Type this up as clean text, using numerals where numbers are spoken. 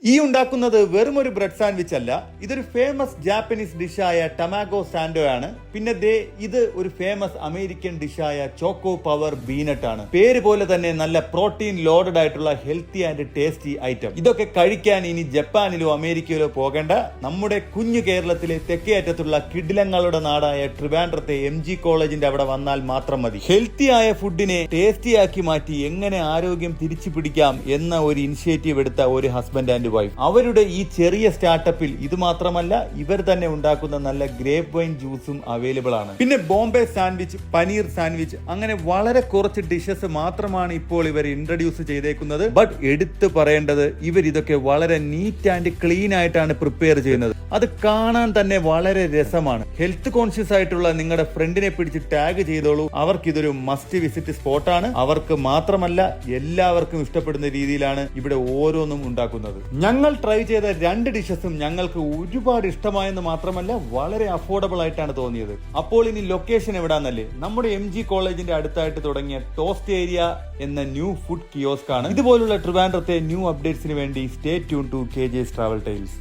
ഈ ഉണ്ടാക്കുന്നത് വെറും ഒരു ബ്രെഡ് സാൻഡ്വിച്ച് അല്ല, ഇതൊരു ഫേമസ് ജാപ്പനീസ് ഡിഷായ ടമാഗോ സാൻഡോ ആണ്. പിന്നെ ഇത് ഒരു ഫേമസ് അമേരിക്കൻ ഡിഷായ ചോക്കോ പവർ ബീനട്ട് ആണ്. പേര് പോലെ തന്നെ നല്ല പ്രോട്ടീൻ ലോഡഡ് ആയിട്ടുള്ള ഹെൽത്തി ആൻഡ് ടേസ്റ്റി ഐറ്റം. ഇതൊക്കെ കഴിക്കാൻ ഇനി ജപ്പാനിലോ അമേരിക്കയിലോ പോകേണ്ട, നമ്മുടെ കുഞ്ഞു കേരളത്തിലെ തെക്കേ അറ്റത്തുള്ള കിടിലങ്ങളുടെ നാടായ ട്രിവാൻഡ്രത്തെ MG കോളേജിന്റെ അവിടെ വന്നാൽ മാത്രം മതി. ഹെൽത്തി ആയ ഫുഡിനെ ടേസ്റ്റിയാക്കി മാറ്റി എങ്ങനെ ആരോഗ്യം തിരിച്ചു പിടിക്കാം എന്ന ഒരു ഇനിഷ്യേറ്റീവ് എടുത്ത ഒരു ഹസ്ബൻഡ് ആൻഡ് വൈഫ്. അവരുടെ ഈ ചെറിയ സ്റ്റാർട്ടപ്പിൽ ഇത് മാത്രമല്ല, ഇവർ തന്നെ ഉണ്ടാക്കുന്ന നല്ല ഗ്രേപ്പ് വൈൻ ജ്യൂസും അവൈലബിൾ ആണ്. പിന്നെ ബോംബെ സാൻഡ്വിച്ച്, പനീർ സാൻഡ്വിച്ച്, അങ്ങനെ വളരെ കുറച്ച് ഡിഷസ് മാത്രമാണ് ഇപ്പോൾ ഇവർ ഇൻട്രൊഡ്യൂസ് ചെയ്തേക്കുന്നത്. ബട്ട് എടുത്തു പറയേണ്ടത്, ഇവർ ഇതൊക്കെ വളരെ നീറ്റ് ആൻഡ് ക്ലീൻ ആയിട്ടാണ് പ്രിപ്പയർ ചെയ്യുന്നത്. അത് കാണാൻ തന്നെ വളരെ രസമാണ്. ഹെൽത്ത് കോൺഷ്യസ് ആയിട്ടുള്ള നിങ്ങളുടെ ഫ്രണ്ടിനെ പിടിച്ച് ടാഗ് ചെയ്തോളൂ. അവർക്ക് ഇതൊരു മസ്റ്റ് വിസിറ്റ് സ്പോട്ടാണ്. അവർക്ക് മാത്രമല്ല, എല്ലാവർക്കും ഇഷ്ടപ്പെടുന്ന രീതിയിലാണ് ഇവിടെ ഓരോന്നും ഉണ്ടാക്കുന്നത്. ഞങ്ങൾ ട്രൈ ചെയ്ത 2 ഡിഷസും ഞങ്ങൾക്ക് ഒരുപാട് ഇഷ്ടമായെന്ന് മാത്രമല്ല, വളരെ അഫോർഡബിൾ ആയിട്ടാണ് തോന്നിയത്. അപ്പോൾ ഇനി ലൊക്കേഷൻ എവിടാന്നല്ലേ, നമ്മുടെ MG കോളേജിന്റെ അടുത്തായിട്ട് തുടങ്ങിയ ടോസ്റ്റ് ഏരിയ എന്ന ന്യൂ ഫുഡ് കിയോസ്ക് ആണ്. ഇതുപോലുള്ള ട്രിവാൻഡ്രത്തെ ന്യൂ അപ്ഡേറ്റ്സിന് വേണ്ടി stay tune to KJ's travel tiles.